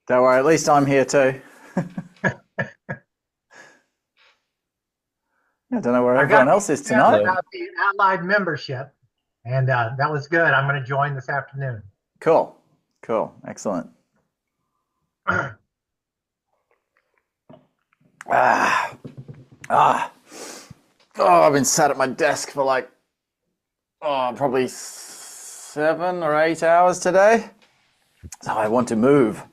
Don't worry, at least I'm here too. I don't know where I got everyone the else is email tonight. Hello. about the allied membership, and that was good. I'm going to join this afternoon. Cool. Cool. Excellent. Ah, ah. Oh, I've been sat at my desk for like, probably 7 or 8 hours today. So I want to move.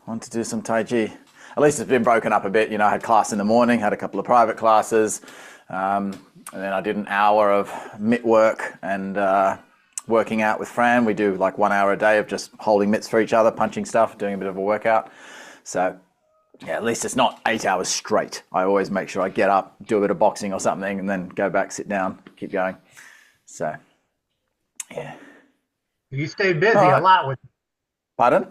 I want to do some Taiji. At least it's been broken up a bit. I had class in the morning, had a couple of private classes, and then I did an hour of mitt work and working out with Fran. We do like 1 hour a day of just holding mitts for each other, punching stuff, doing a bit of a workout. So yeah, at least it's not 8 hours straight. I always make sure I get up, do a bit of boxing or something, and then go back, sit down, keep going. So yeah. You stay All busy a right. lot with. Pardon?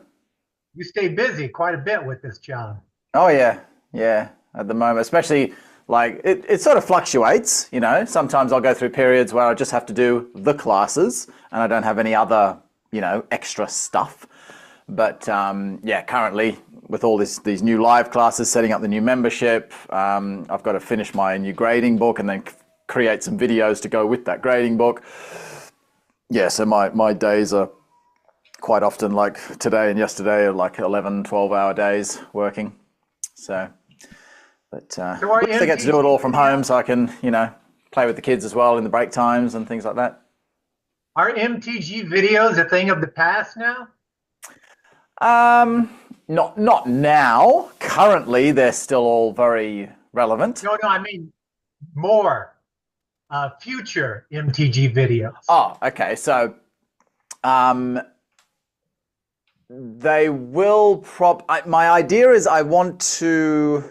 You stay busy quite a bit with this job. Oh yeah, yeah. At the moment, especially like it sort of fluctuates. Sometimes I'll go through periods where I just have to do the classes and I don't have any other extra stuff. But yeah, currently with all these new live classes, setting up the new membership, I've got to finish my new grading book and then create some videos to go with that grading book. Yeah, so my days are quite often like today and yesterday are like 11, 12-hour days working. So, but So are at least I get to do it MTG all from home, videos? so I can, play with the kids as well in the break times and things like that. Are MTG videos a thing of the past now? Um, not now. Currently, they're still all very relevant. No, I mean more future MTG videos. Oh, okay. So, um, they will my idea is I want to.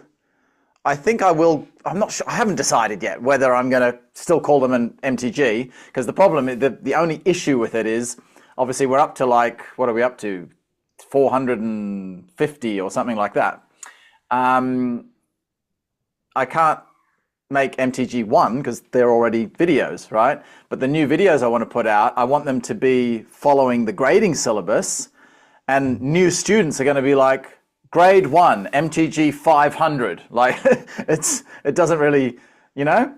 I think I will. I'm not sure. I haven't decided yet whether I'm going to still call them an MTG because the problem, the only issue with it is obviously we're up to like, what are we up to? 450 or something like that. I can't make MTG1 because they're already videos, right? But the new videos I want to put out, I want them to be following the grading syllabus, and new students are going to be like, grade 1 MTG 500. Like it doesn't really, you know.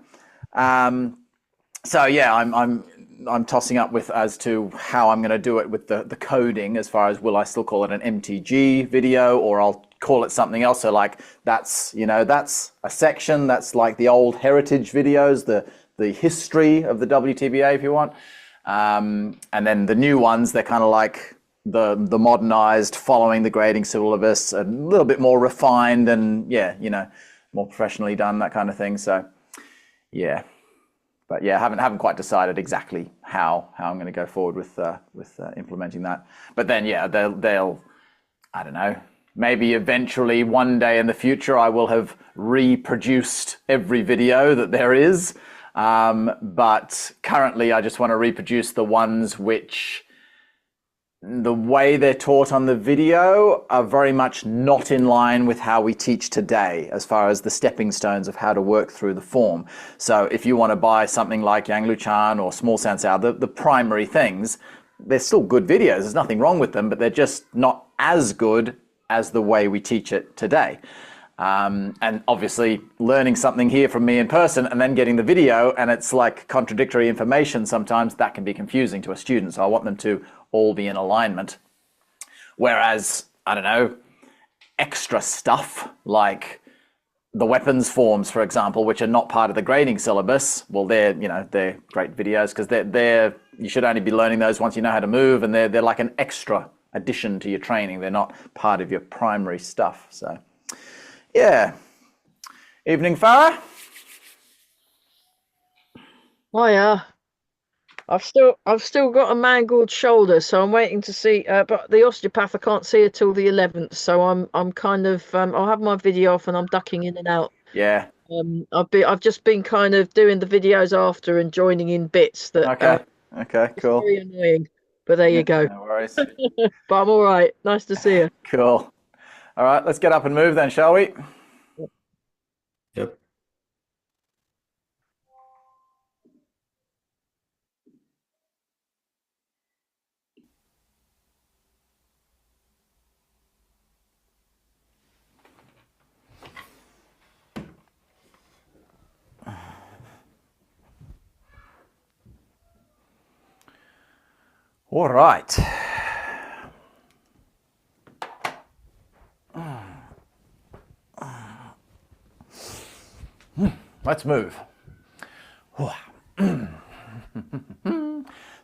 So yeah, I'm tossing up with as to how I'm going to do it with the coding, as far as will I still call it an MTG video or I'll call it something else. So like that's a section that's like the old heritage videos, the history of the WTBA if you want, and then the new ones, they're kind of like the modernized, following the grading syllabus, a little bit more refined and more professionally done, that kind of thing. So yeah. But yeah, haven't quite decided exactly how I'm going to go forward with implementing that. But then yeah, they'll I don't know, maybe eventually one day in the future I will have reproduced every video that there is. But currently I just want to reproduce the ones which the way they're taught on the video are very much not in line with how we teach today, as far as the stepping stones of how to work through the form. So if you want to buy something like Yang Lu Chan or Small Sound Sao, the primary things, they're still good videos. There's nothing wrong with them, but they're just not as good as the way we teach it today. And obviously learning something here from me in person and then getting the video and it's like contradictory information sometimes, that can be confusing to a student. So I want them to all be in alignment. Whereas, I don't know, extra stuff like the weapons forms, for example, which are not part of the grading syllabus, well, they're great videos because they're you should only be learning those once you know how to move, and they're like an extra addition to your training. They're not part of your primary stuff. So yeah. Evening, Farah. Hiya. I've still got a mangled shoulder, so I'm waiting to see. But the osteopath, I can't see her till the 11th, so I'm kind of I'll have my video off and I'm ducking in and out. Yeah. I've just been kind of doing the videos after and joining in bits that Okay. Okay. it's Cool. very annoying. But there you Yeah. go. No worries. But I'm all right. Nice to see you. Cool. All right. Let's get up and move then, shall we? Yep. All right. Let's move.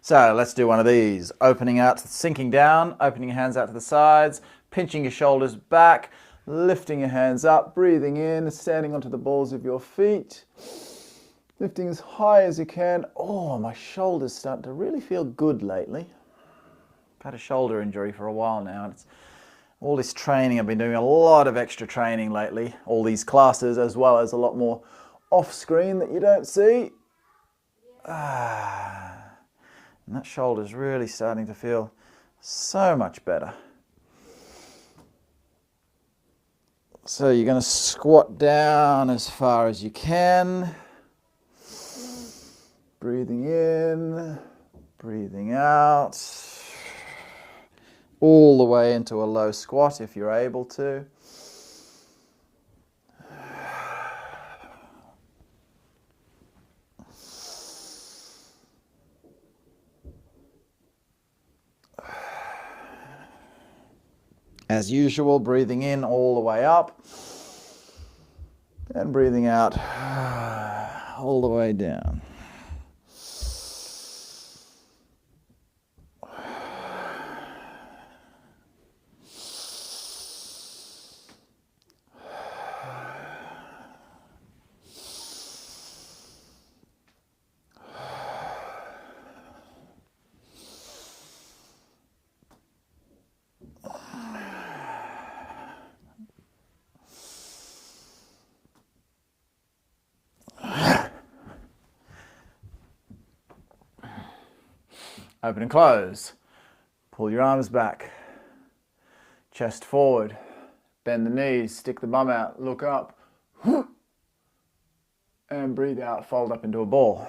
So let's do one of these. Opening out, sinking down, opening your hands out to the sides, pinching your shoulders back, lifting your hands up, breathing in, standing onto the balls of your feet, lifting as high as you can. Oh, my shoulders start to really feel good lately. I've had a shoulder injury for a while now. And it's all this training. I've been doing a lot of extra training lately, all these classes, as well as a lot more off screen that you don't see. And that shoulder's really starting to feel so much better. So you're going to squat down as far as you can. Breathing in, breathing out. All the way into a low squat if you're able to. As usual, breathing in all the way up and breathing out all the way down. Open and close. Pull your arms back. Chest forward. Bend the knees. Stick the bum out. Look up. And breathe out. Fold up into a ball.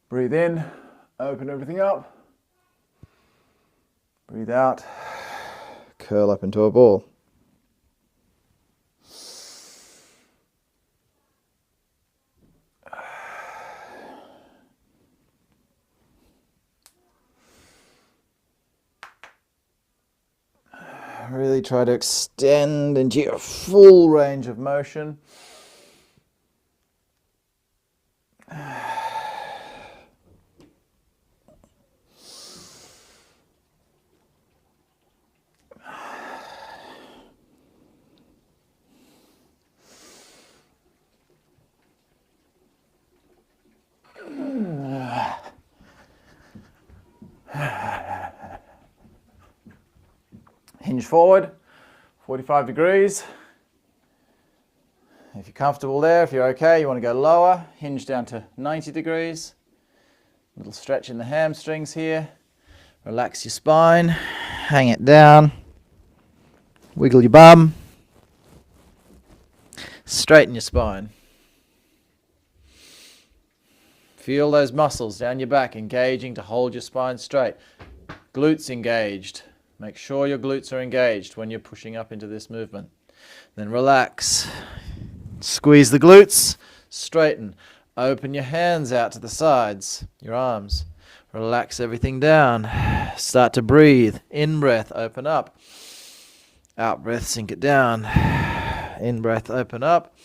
Breathe in. Open everything up. Breathe out. Curl up into a ball. Really try to extend into your full range of motion. Hinge forward, 45 degrees. If you're comfortable there, if you're okay, you want to go lower, hinge down to 90 degrees. Little stretch in the hamstrings here. Relax your spine, hang it down, wiggle your bum, straighten your spine. Feel those muscles down your back engaging to hold your spine straight. Glutes engaged. Make sure your glutes are engaged when you're pushing up into this movement. Then relax. Squeeze the glutes. Straighten. Open your hands out to the sides, your arms. Relax everything down. Start to breathe. In breath, open up. Out breath, sink it down. In breath, open up.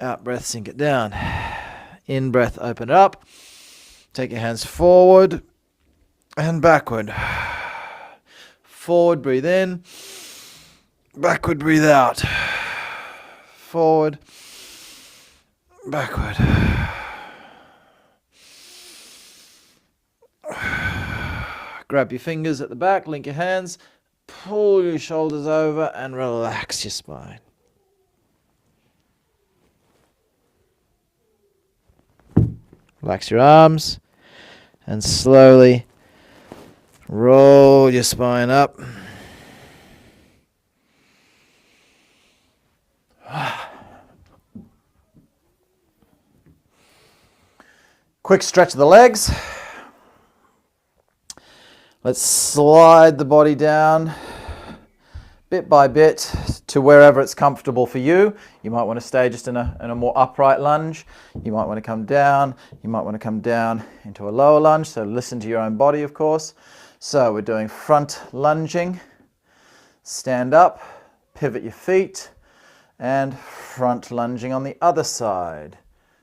Out breath, sink it down. In breath, open up. Take your hands forward and backward. Forward, breathe in. Backward, breathe out. Forward, backward. Grab your fingers at the back, link your hands, pull your shoulders over and relax your spine. Relax your arms and slowly roll your spine up. Quick stretch of the legs. Let's slide the body down bit by bit to wherever it's comfortable for you. You might want to stay just in a more upright lunge. You might want to come down. You might want to come down into a lower lunge. So listen to your own body, of course. So we're doing front lunging. Stand up, pivot your feet, and front lunging on the other side.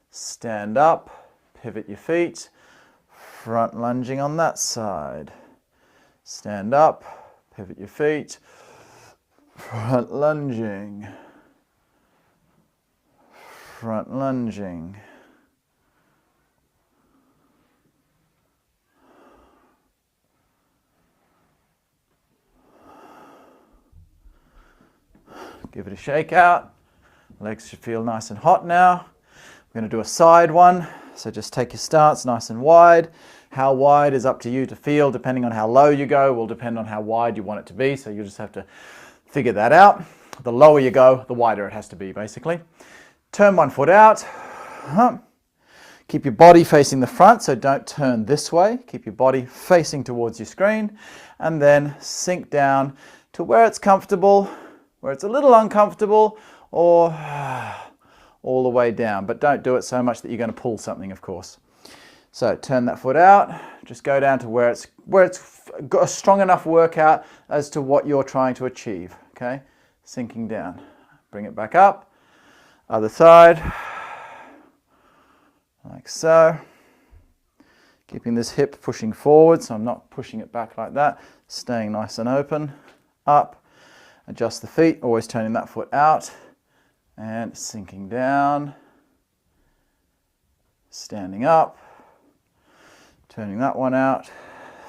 Stand up, pivot your feet, front lunging on that side. Stand up, pivot your feet, front lunging, front lunging. Give it a shake out. Legs should feel nice and hot now. We're going to do a side one. So just take your stance nice and wide. How wide is up to you to feel. Depending on how low you go will depend on how wide you want it to be. So you just have to figure that out. The lower you go, the wider it has to be, basically. Turn one foot out. Keep your body facing the front, so don't turn this way. Keep your body facing towards your screen. And then sink down to where it's comfortable, where it's a little uncomfortable, or all the way down. But don't do it so much that you're going to pull something, of course. So turn that foot out. Just go down to where it's got a strong enough workout as to what you're trying to achieve. Okay, sinking down. Bring it back up. Other side, like so. Keeping this hip pushing forward, so I'm not pushing it back like that. Staying nice and open. Up. Adjust the feet, always turning that foot out and sinking down, standing up, turning that one out,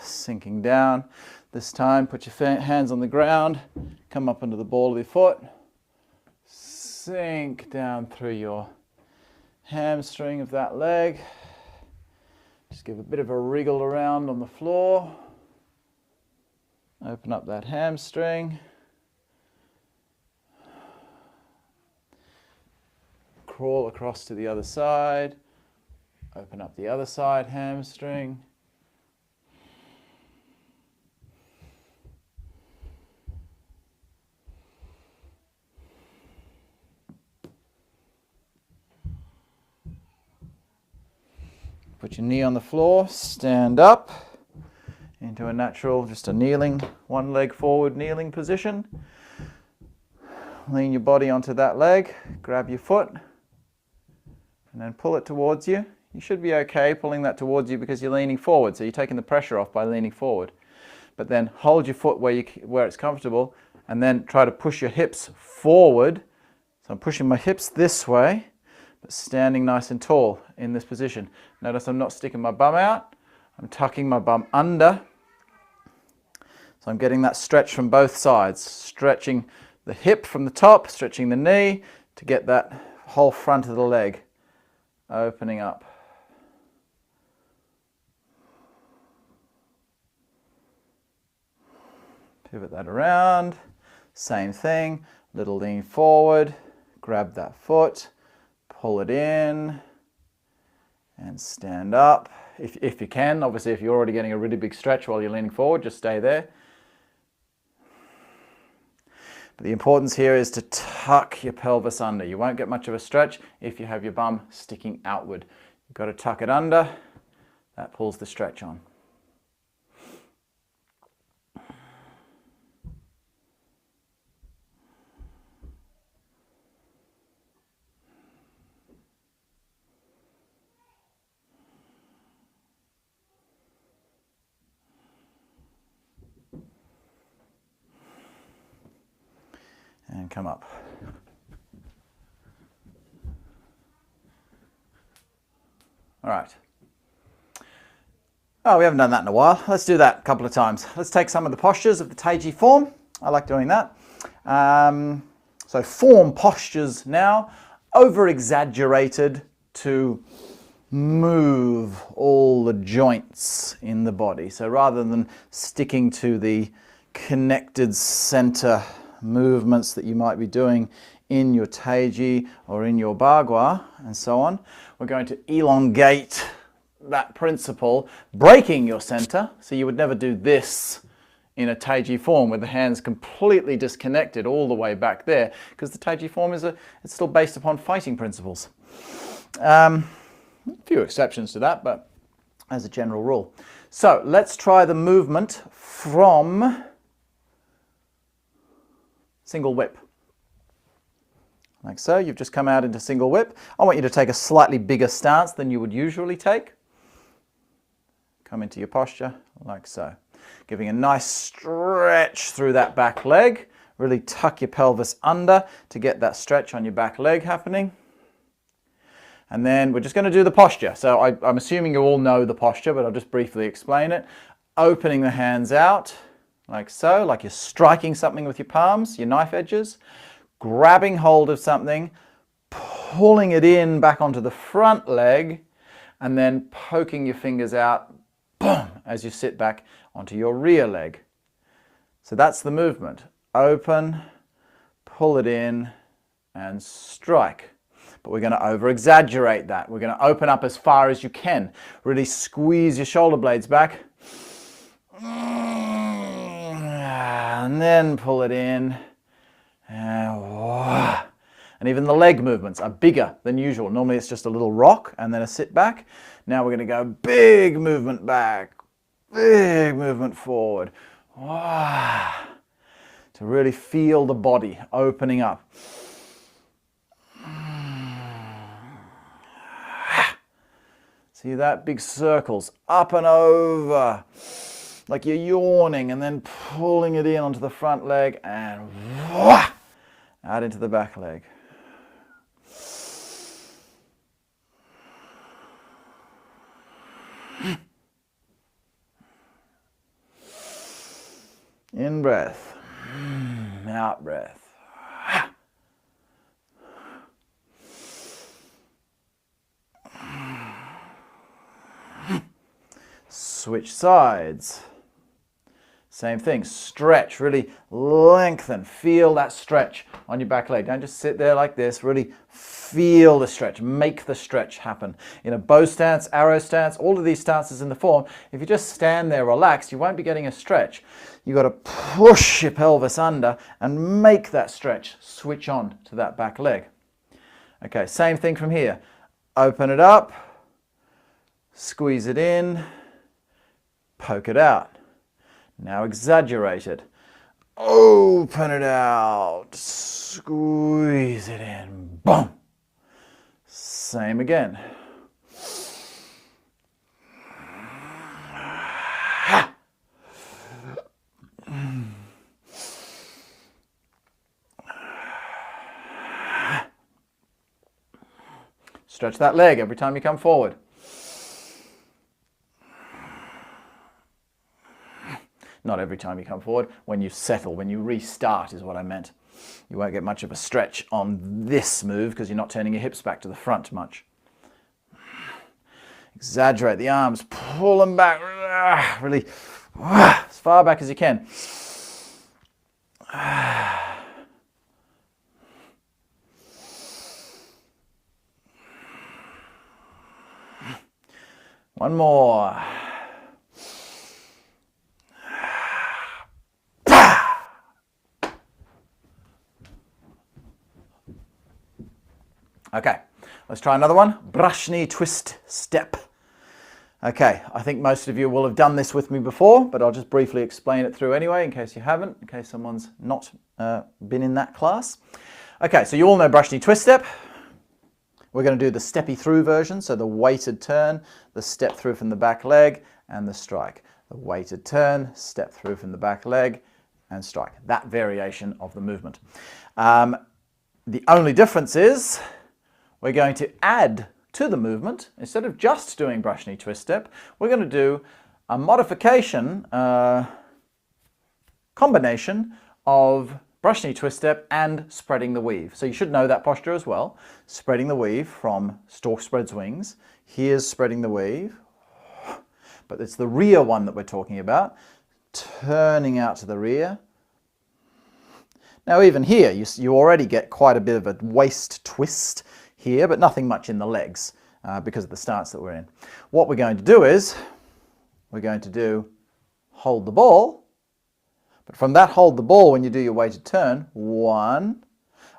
sinking down. This time put your hands on the ground, come up into the ball of your foot, sink down through your hamstring of that leg. Just give a bit of a wriggle around on the floor, open up that hamstring. Crawl across to the other side, open up the other side hamstring. Put your knee on the floor, stand up into a natural, just a kneeling, one leg forward kneeling position. Lean your body onto that leg, grab your foot, and then pull it towards you. You should be okay pulling that towards you because you're leaning forward, so you're taking the pressure off by leaning forward. But then hold your foot where it's comfortable, and then try to push your hips forward. So I'm pushing my hips this way, but standing nice and tall in this position. Notice I'm not sticking my bum out, I'm tucking my bum under. So I'm getting that stretch from both sides, stretching the hip from the top, stretching the knee to get that whole front of the leg opening up. Pivot that around. Same thing. Little lean forward. Grab that foot. Pull it in. And stand up. If you can. Obviously, if you're already getting a really big stretch while you're leaning forward, just stay there. But the importance here is to tuck your pelvis under. You won't get much of a stretch if you have your bum sticking outward. You've got to tuck it under. That pulls the stretch on. And come up. All right. Oh, we haven't done that in a while. Let's do that a couple of times. Let's take some of the postures of the Taiji form. I like doing that. So form postures now, over-exaggerated to move all the joints in the body. So rather than sticking to the connected center movements that you might be doing in your Taiji or in your Bagua and so on, we're going to elongate that principle, breaking your center. So you would never do this in a Taiji form with the hands completely disconnected all the way back there, because the Taiji form it's still based upon fighting principles. A few exceptions to that, but as a general rule. So let's try the movement from single whip. Like so, you've just come out into single whip. I want you to take a slightly bigger stance than you would usually take. Come into your posture, like so. Giving a nice stretch through that back leg. Really tuck your pelvis under to get that stretch on your back leg happening. And then we're just going to do the posture. So I'm assuming you all know the posture, but I'll just briefly explain it. Opening the hands out, like so, like you're striking something with your palms, your knife edges. Grabbing hold of something, pulling it in back onto the front leg, and then poking your fingers out, boom, as you sit back onto your rear leg. So that's the movement. Open, pull it in, and strike. But we're going to over-exaggerate that. We're going to open up as far as you can. Really squeeze your shoulder blades back. And then pull it in. And even the leg movements are bigger than usual. Normally it's just a little rock and then a sit back. Now we're going to go big movement back, big movement forward. To really feel the body opening up. See that? Big circles up and over. Like you're yawning and then pulling it in onto the front leg and out into the back leg. In breath, out breath. Switch sides. Same thing, stretch, really lengthen, feel that stretch on your back leg. Don't just sit there like this, really feel the stretch, make the stretch happen. In a bow stance, arrow stance, all of these stances in the form, if you just stand there relaxed, you won't be getting a stretch. You've got to push your pelvis under and make that stretch, switch on to that back leg. Okay, same thing from here. Open it up, squeeze it in, poke it out. Now exaggerate it. Open it out. Squeeze it in. Boom. Same again. Stretch that leg every time you come forward. Not every time you come forward. When you settle, when you restart is what I meant. You won't get much of a stretch on this move because you're not turning your hips back to the front much. Exaggerate the arms, pull them back, really as far back as you can. One more. Okay, let's try another one. Brush knee twist step. Okay, I think most of you will have done this with me before, but I'll just briefly explain it through anyway, in case you haven't, in case someone's not been in that class. Okay, so you all know brush knee twist step. We're going to do the steppy through version, so the weighted turn, the step through from the back leg, and the strike. The weighted turn, step through from the back leg, and strike. That variation of the movement. The only difference is we're going to add to the movement, instead of just doing brush knee twist step, we're going to do a modification, combination of brush knee twist step and spreading the weave. So you should know that posture as well. Spreading the weave from stork spreads wings. Here's spreading the weave, but it's the rear one that we're talking about. Turning out to the rear. Now even here, you already get quite a bit of a waist twist here, but nothing much in the legs because of the stance that we're in. What we're going to do is, we're going to hold the ball But from that hold the ball when you do your weighted turn, 1.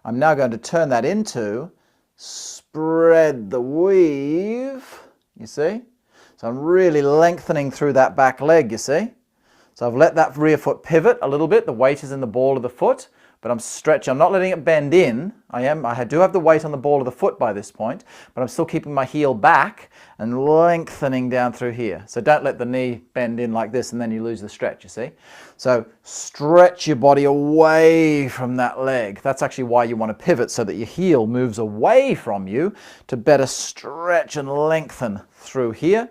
I'm now going to turn that into spread the weave, you see? So I'm really lengthening through that back leg, you see? So I've let that rear foot pivot a little bit. The weight is in the ball of the foot, but I'm stretching. I'm not letting it bend in. I do have the weight on the ball of the foot by this point, but I'm still keeping my heel back and lengthening down through here. So don't let the knee bend in like this and then you lose the stretch, you see? So stretch your body away from that leg. That's actually why you want to pivot, so that your heel moves away from you to better stretch and lengthen through here.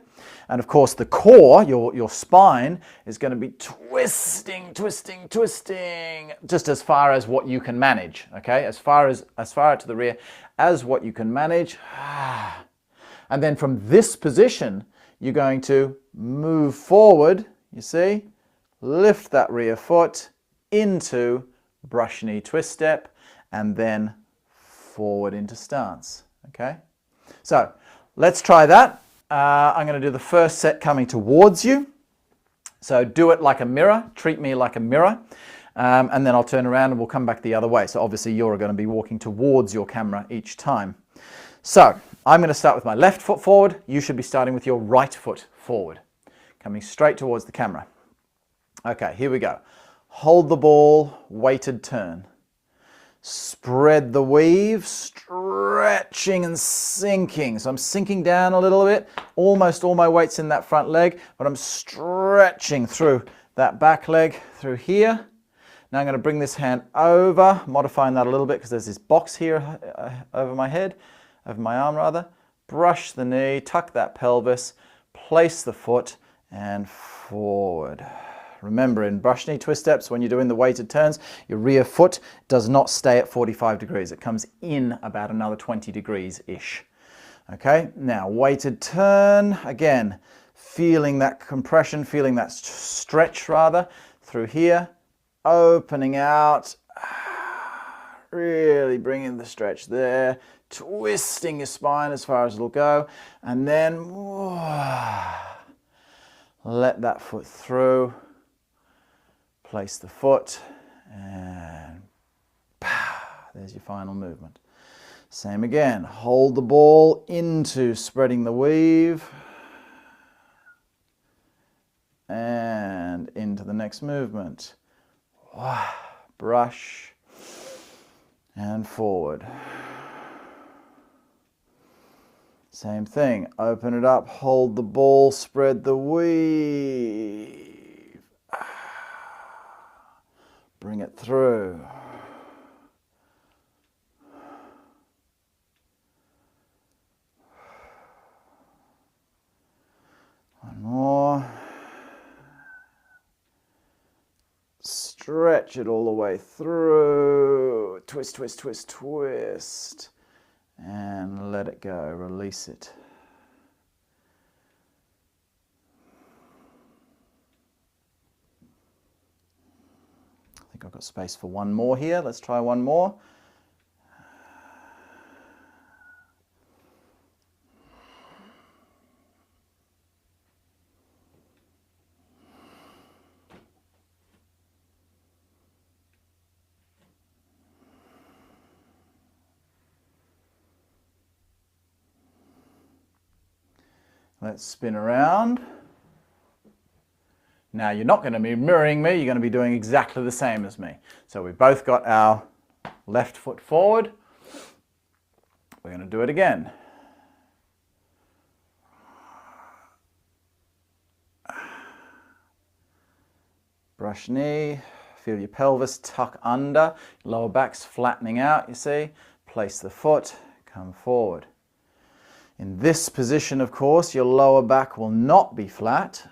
And of course the core, your spine, is going to be twisting, twisting, twisting, just as far as what you can manage, okay? As far to the rear as what you can manage. And then from this position, you're going to move forward, you see? Lift that rear foot into brush knee twist step, and then forward into stance, okay? So let's try that. I'm going to do the first set coming towards you. So do it like a mirror, treat me like a mirror, and then I'll turn around and we'll come back the other way. So obviously you're going to be walking towards your camera each time. So I'm going to start with my left foot forward. You should be starting with your right foot forward, coming straight towards the camera. Okay, here we go. Hold the ball, weighted turn. Spread the weave, stretching and sinking. So I'm sinking down a little bit. Almost all my weight's in that front leg, but I'm stretching through that back leg through here. Now I'm going to bring this hand over, modifying that a little bit because there's this box here over my head, over my arm rather. Brush the knee, tuck that pelvis, place the foot and forward. Remember, in brush knee twist steps, when you're doing the weighted turns, your rear foot does not stay at 45 degrees. It comes in about another 20 degrees-ish. Okay, now weighted turn, again, feeling that compression, feeling that stretch rather, through here, opening out, really bringing the stretch there, twisting your spine as far as it'll go, and then let that foot through. Place the foot and there's your final movement. Same again, hold the ball into spreading the weave and into the next movement. Brush and forward. Same thing, open it up, hold the ball, spread the weave. Bring it through. One more. Stretch it all the way through. Twist, twist, twist, twist. And let it go. Release it. I think I've got space for one more here. Let's try one more. Let's spin around. Now you're not going to be mirroring me, you're going to be doing exactly the same as me. So we've both got our left foot forward. We're going to do it again. Brush knee, feel your pelvis tuck under, lower back's flattening out, you see. Place the foot, come forward. In this position, of course, your lower back will not be flat.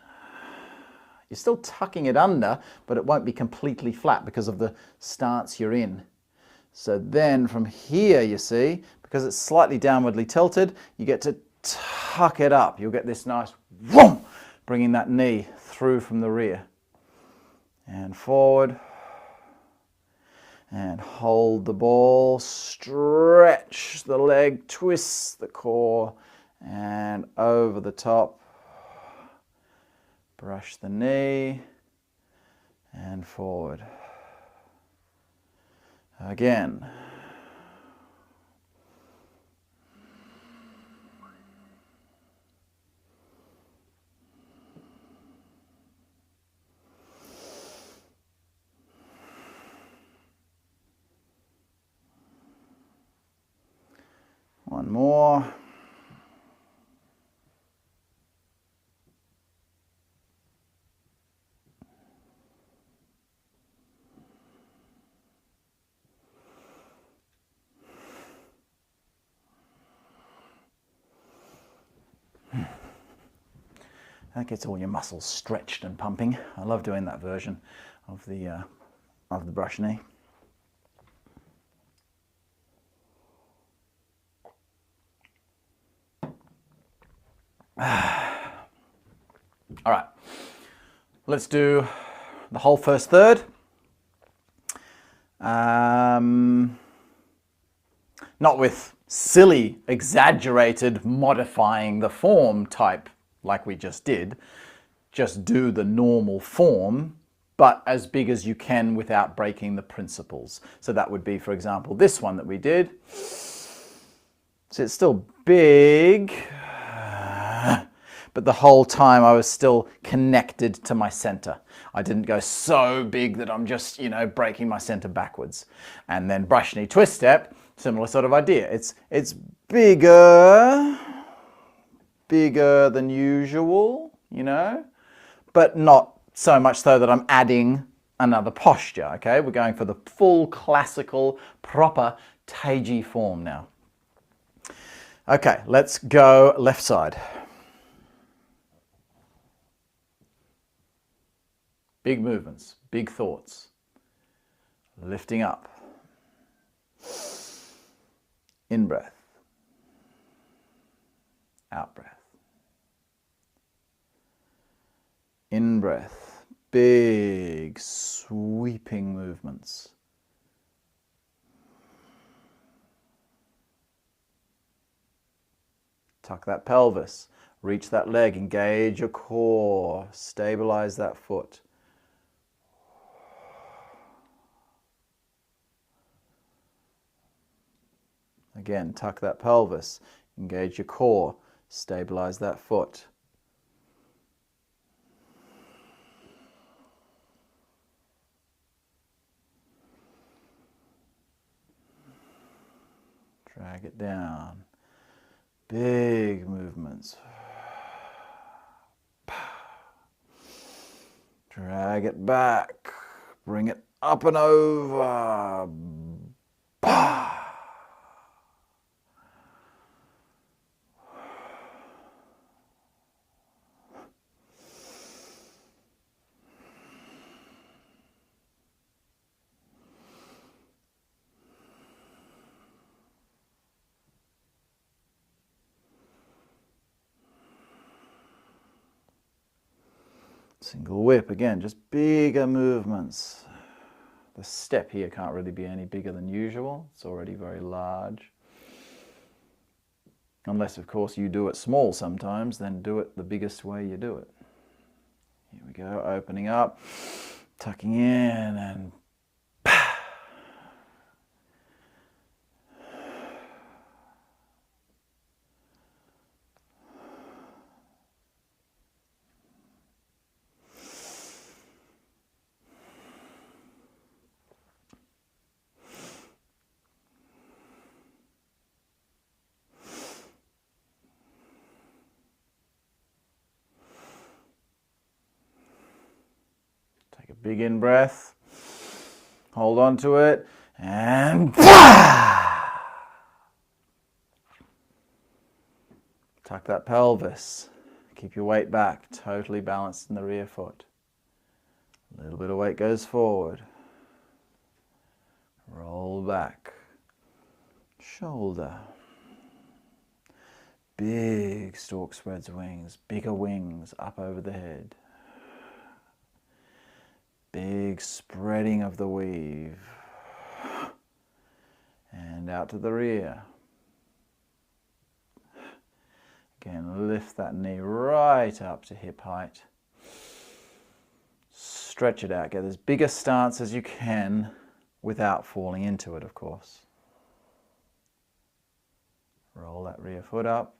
You're still tucking it under, but it won't be completely flat because of the stance you're in. So then from here, you see, because it's slightly downwardly tilted, you get to tuck it up. You'll get this nice whoom, bringing that knee through from the rear. And forward. And hold the ball, stretch the leg, twist the core, and over the top. Brush the knee, and forward. Again. One more. That gets all your muscles stretched and pumping. I love doing that version of the brush knee. All right, let's do the whole first third. Not with silly, exaggerated, modifying the form type like we just did. Just do the normal form, but as big as you can without breaking the principles. So that would be, for example, this one that we did. So it's still big, but the whole time I was still connected to my center. I didn't go so big that I'm just, breaking my center backwards. And then brush knee twist step, similar sort of idea. It's bigger than usual, but not so much so that I'm adding another posture, okay? We're going for the full classical, proper Taiji form now. Okay, let's go left side. Big movements, big thoughts. Lifting up. In breath. Out breath. In breath. Big sweeping movements. Tuck that pelvis. Reach that leg. Engage your core. Stabilize that foot. Again, tuck that pelvis, engage your core, stabilize that foot. Drag it down. Big movements. Drag it back. Bring it up and over. Single whip, again, just bigger movements. The step here can't really be any bigger than usual. It's already very large. Unless, of course, you do it small sometimes, then do it the biggest way you do it. Here we go, opening up, tucking in, and take a big in breath, hold on to it, and tuck that pelvis. Keep your weight back, totally balanced in the rear foot. A little bit of weight goes forward. Roll back. Shoulder. Big stork spreads wings, bigger wings up over the head. Big spreading of the weave. And out to the rear. Again, lift that knee right up to hip height. stretch it out. Get as big a stance as you can without falling into it, of course. Roll that rear foot up.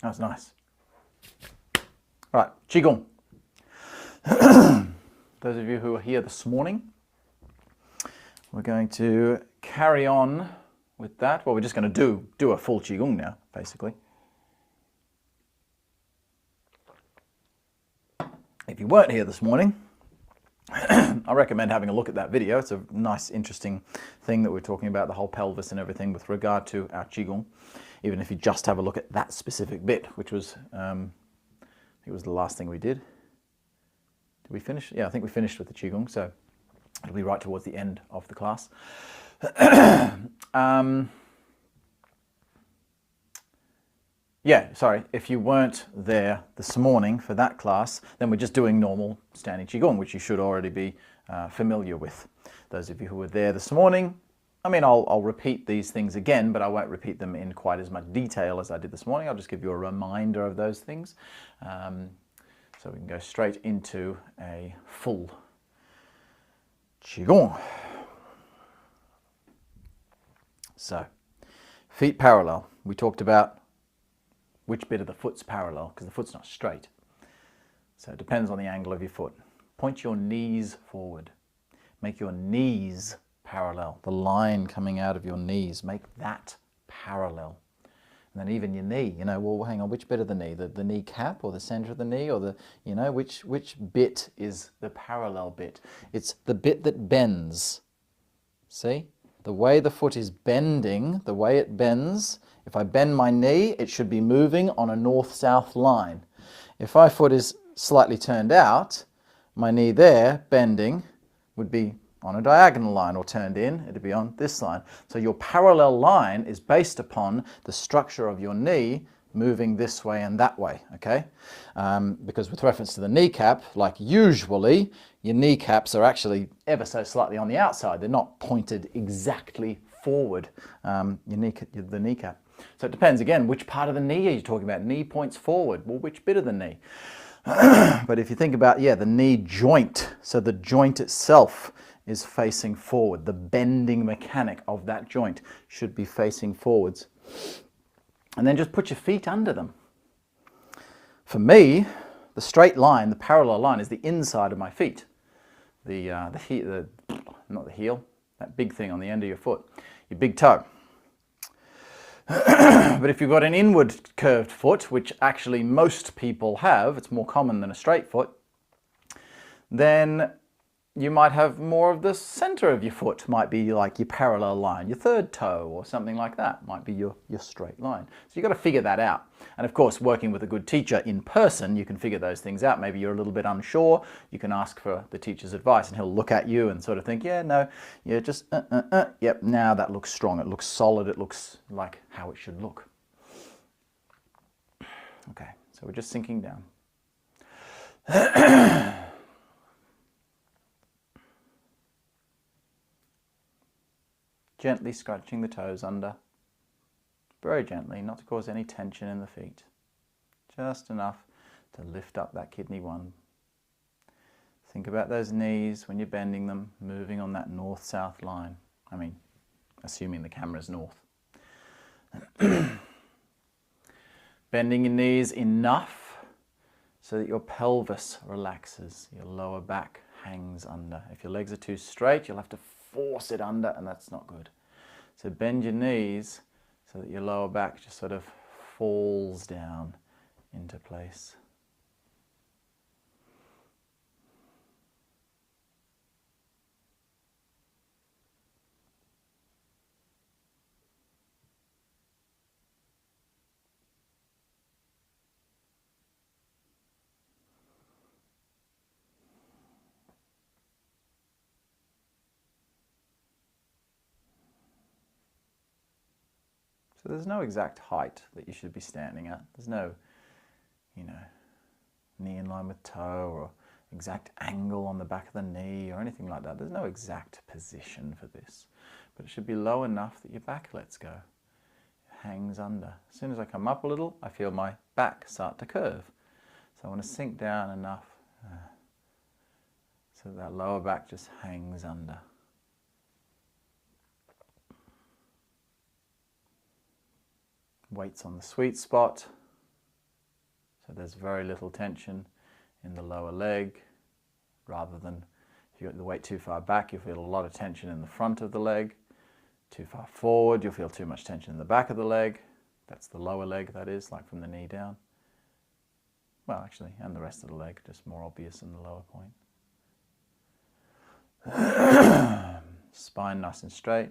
That was nice. Right, Qigong. Those of you who are here this morning, we're going to carry on with that. Well, we're just going to do a full Qigong now, basically. If you weren't here this morning, I recommend having a look at that video. It's a nice, interesting thing that we're talking about, the whole pelvis and everything with regard to our Qigong. Even if you just have a look at that specific bit, which was, I think it was the last thing we did. Did we finish? Yeah, I think we finished with the Qigong, so it'll be right towards the end of the class. Yeah, sorry, if you weren't there this morning for that class, then we're just doing normal standing Qigong, which you should already be familiar with. Those of you who were there this morning, I mean, I'll repeat these things again, but I won't repeat them in quite as much detail as I did this morning. I'll just give you a reminder of those things. So we can go straight into a full Qigong. So, feet parallel. We talked about which bit of the foot's parallel, because the foot's not straight. So it depends on the angle of your foot. Point your knees forward. Make your knees parallel. The line coming out of your knees, make that parallel. And then even your knee, well, hang on, which bit of the knee? The knee cap or the center of the knee, or which bit is the parallel bit? It's the bit that bends. See? The way the foot is bending, the way it bends, if I bend my knee, it should be moving on a north-south line. If my foot is slightly turned out, my knee there, bending, would be on a diagonal line, or turned in, it'd be on this line. So your parallel line is based upon the structure of your knee moving this way and that way, okay? Because with reference to the kneecap, like usually, your kneecaps are actually ever so slightly on the outside. They're not pointed exactly forward, the kneecap. So it depends, again, which part of the knee are you talking about? Knee points forward. Well, which bit of the knee? But if you think about, the knee joint, so the joint itself is facing forward. The bending mechanic of that joint should be facing forwards. And then just put your feet under them. For me, the straight line, the parallel line, is the inside of my feet. Not the heel, that big thing on the end of your foot, your big toe. But if you've got an inward curved foot, which actually most people have, it's more common than a straight foot, then you might have more of the center of your foot might be like your parallel line. Your third toe or something like that might be your straight line. So you've got to figure that out. And of course, working with a good teacher in person, you can figure those things out. Maybe you're a little bit unsure. You can ask for the teacher's advice and he'll look at you and sort of think, yep, now that looks strong. It looks solid. It looks like how it should look. Okay, so we're just sinking down. Gently scratching the toes under, very gently, not to cause any tension in the feet. Just enough to lift up that kidney one. Think about those knees when you're bending them, moving on that north-south line. I mean, assuming the camera's north. Bending your knees enough so that your pelvis relaxes, your lower back hangs under. If your legs are too straight, you'll have to force it under, and that's not good. So bend your knees so that your lower back just sort of falls down into place. So there's no exact height that you should be standing at. There's no, knee in line with toe or exact angle on the back of the knee or anything like that. There's no exact position for this. But it should be low enough that your back lets go. It hangs under. As soon as I come up a little, I feel my back start to curve. So I want to sink down enough so that lower back just hangs under. Weight's on the sweet spot, so there's very little tension in the lower leg, rather than if you got the weight too far back, you'll feel a lot of tension in the front of the leg. Too far forward, you'll feel too much tension in the back of the leg. That's the lower leg, that is, like from the knee down. Well, actually, and the rest of the leg, just more obvious in the lower point. Spine nice and straight,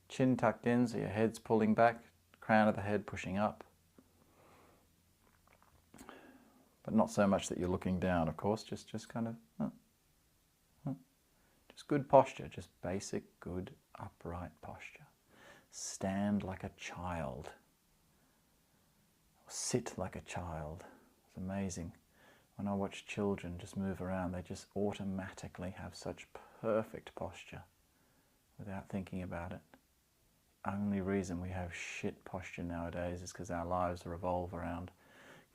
chin tucked in so your head's pulling back, crown of the head pushing up. But not so much that you're looking down, of course, just kind of, just good posture, just basic, good, upright posture. Stand like a child. Sit like a child. It's amazing. When I watch children just move around, they just automatically have such perfect posture without thinking about it. Only reason we have shit posture nowadays is because our lives revolve around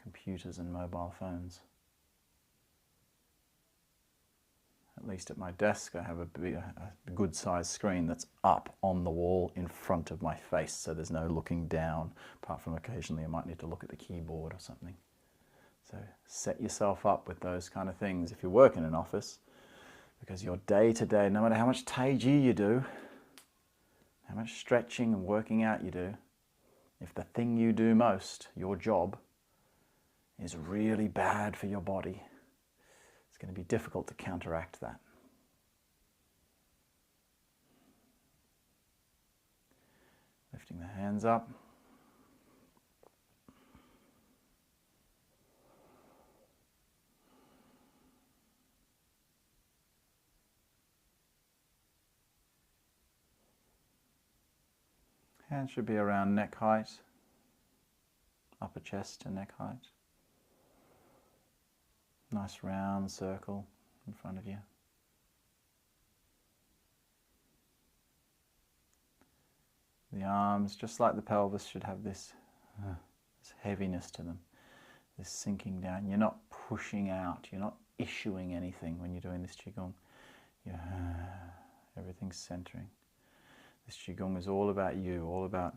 computers and mobile phones. At least at my desk I have a good sized screen that's up on the wall in front of my face, so there's no looking down, apart from occasionally I might need to look at the keyboard or something. So set yourself up with those kind of things if you work in an office, because your day to day, no matter how much Taiji you do, how much stretching and working out you do, If the thing you do most, your job, is really bad for your body, it's going to be difficult to counteract that. Lifting the hands up. Hands should be around neck height, upper chest to neck height. Nice round circle in front of you. The arms, just like the pelvis, should have this heaviness to them, this sinking down. You're not pushing out, you're not issuing anything when you're doing this Qigong. Everything's centering. This Qigong is all about you, all about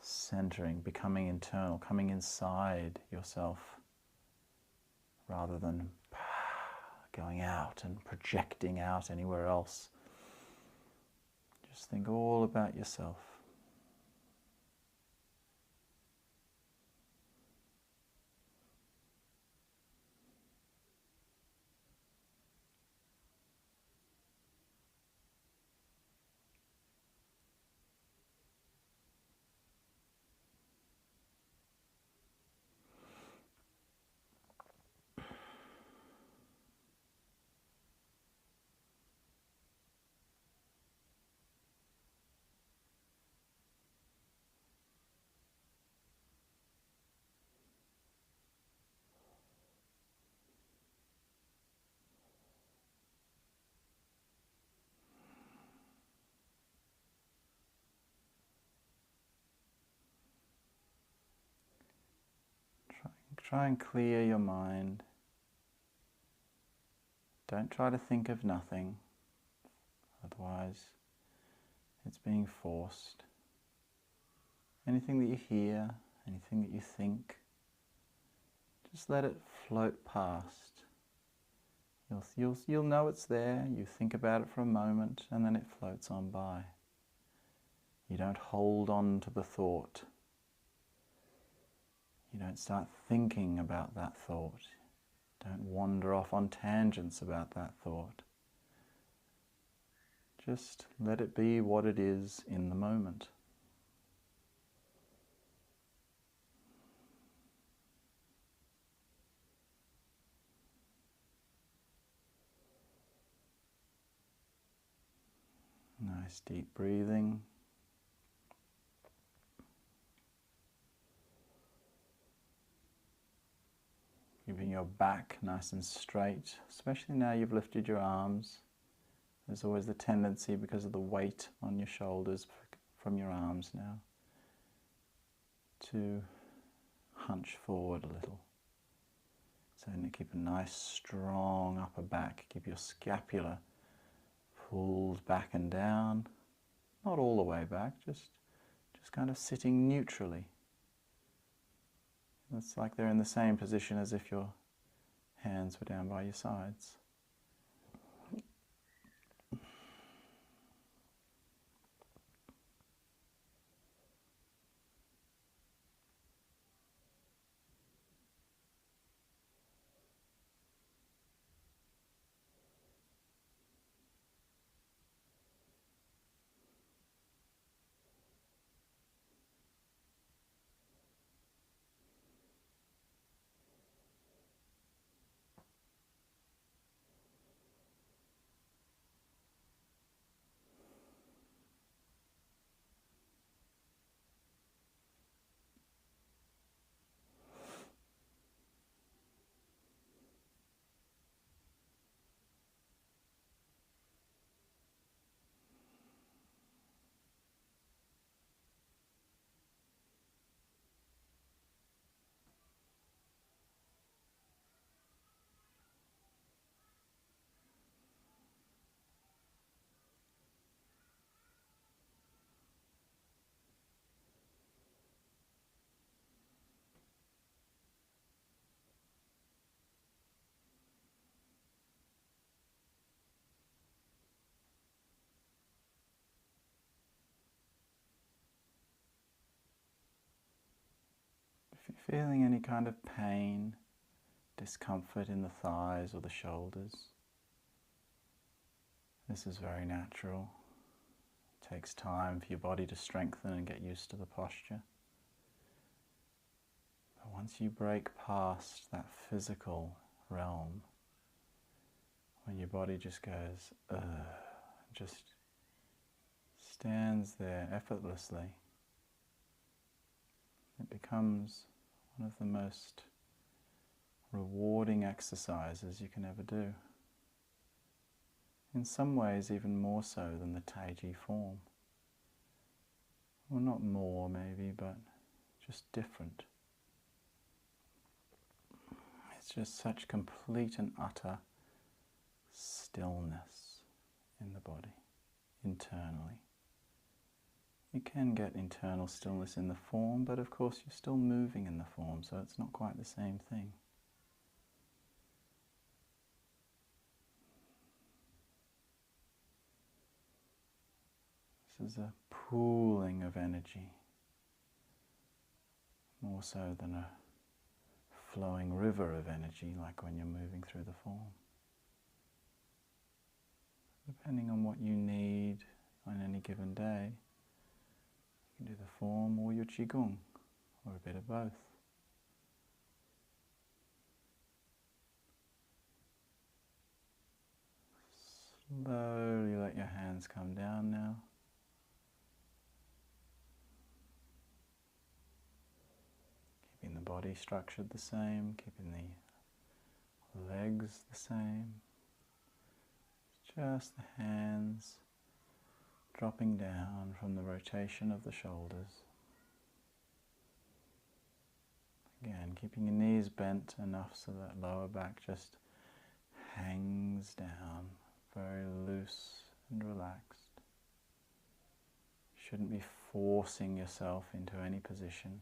centering, becoming internal, coming inside yourself, rather than going out and projecting out anywhere else. Just think all about yourself. Try and clear your mind. Don't try to think of nothing, otherwise it's being forced. Anything that you hear, anything that you think, just let it float past. You'll know it's there, you think about it for a moment, and then it floats on by. You don't hold on to the thought. You don't start thinking about that thought. Don't wander off on tangents about that thought. Just let it be what it is in the moment. Nice deep breathing. Keeping your back nice and straight, especially now you've lifted your arms. There's always the tendency, because of the weight on your shoulders from your arms now, to hunch forward a little. So keep a nice strong upper back. Keep your scapula pulled back and down. Not all the way back, just kind of sitting neutrally. It's like they're in the same position as if your hands were down by your sides. feeling any kind of pain, discomfort in the thighs or the shoulders, this is very natural. It takes time for your body to strengthen and get used to the posture. But once you break past that physical realm, when your body just goes, just stands there effortlessly, it becomes one of the most rewarding exercises you can ever do. In some ways even more so than the Taiji form. Well, not more maybe, but just different. It's just such complete and utter stillness in the body, internally. You can get internal stillness in the form, but of course you're still moving in the form, so it's not quite the same thing. This is a pooling of energy, more so than a flowing river of energy like when you're moving through the form. Depending on what you need on any given day, you can do the form or your Qigong, or a bit of both. Slowly let your hands come down now. Keeping the body structured the same, keeping the legs the same. Just the hands dropping down from the rotation of the shoulders. Again, keeping your knees bent enough so that lower back just hangs down, very loose and relaxed. Shouldn't be forcing yourself into any position.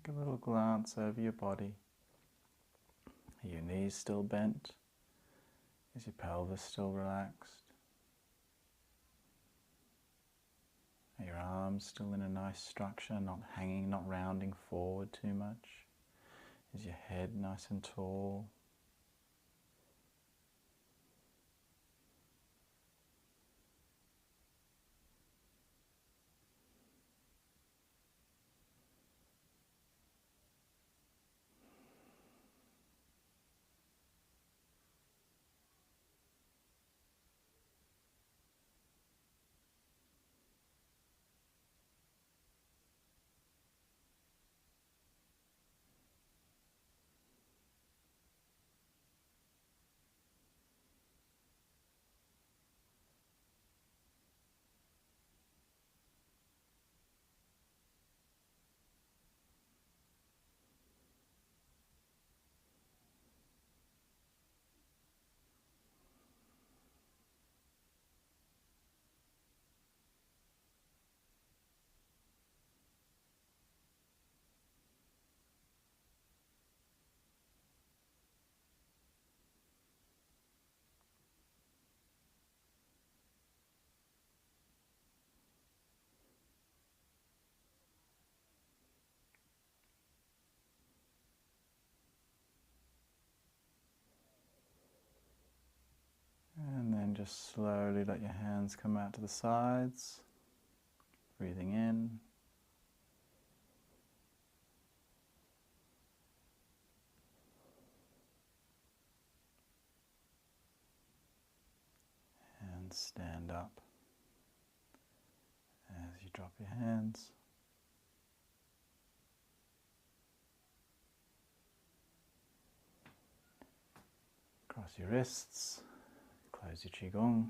Take a little glance over your body. Are your knees still bent? Is your pelvis still relaxed? Are your arms still in a nice structure, not hanging, not rounding forward too much? Is your head nice and tall? just slowly let your hands come out to the sides. Breathing in. And stand up as you drop your hands. Cross your wrists, close your Qigong.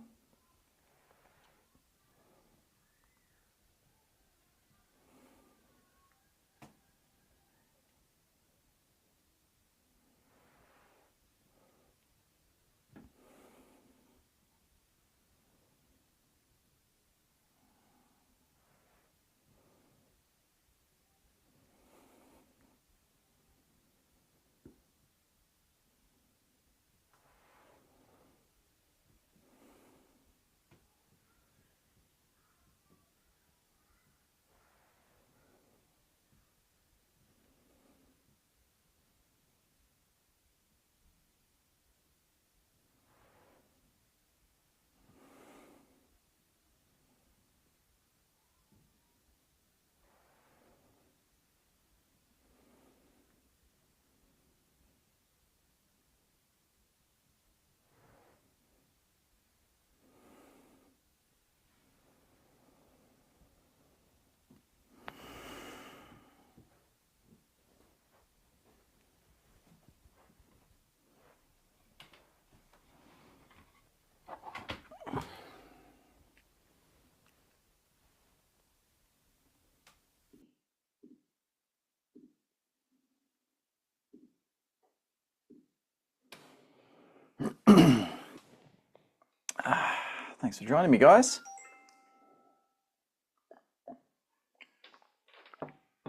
Thanks for joining me, guys.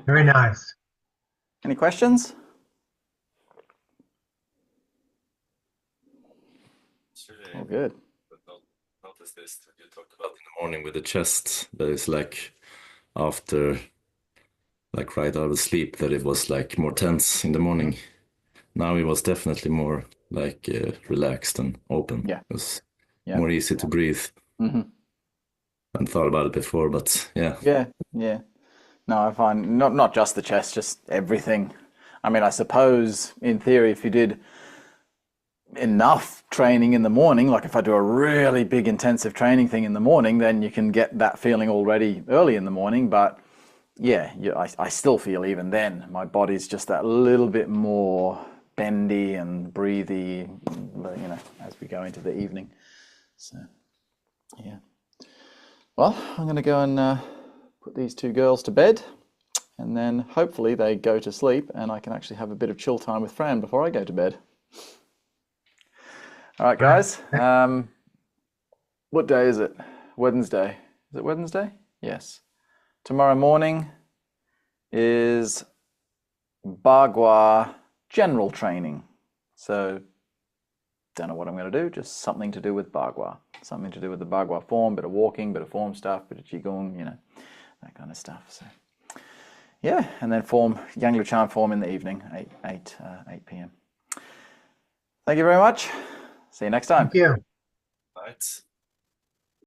Very nice. Any questions? Oh, good. Notice this that you talked about in the morning with the chest, that is like after, like right out of sleep, that it was like more tense in the morning. Now it was definitely more like relaxed and open. Yeah. It was Yeah. more easy to breathe. Mm-hmm. I hadn't thought about it before, but yeah. Yeah, yeah. No, I find not just the chest, just everything. I mean, I suppose in theory, if you did enough training in the morning, like if I do a really big intensive training thing in the morning, then you can get that feeling already early in the morning. But yeah, I still feel even then my body's just that little bit more bendy and breathy, you know, as we go into the evening. So yeah. Well, I'm going to go and put these two girls to bed, and then hopefully they go to sleep and I can actually have a bit of chill time with Fran before I go to bed. All right, guys. What day is it? Wednesday. Is it Wednesday? Yes. Tomorrow morning is Bagua general training. So, don't know what I'm going to do, just something to do with Bagua. Something to do with the Bagua form, bit of walking, bit of form stuff, bit of Qigong, you know, that kind of stuff. So, yeah, and then form, Yang Luchan form in the evening, 8 p.m. Thank you very much. See you next time. Thank you. Right.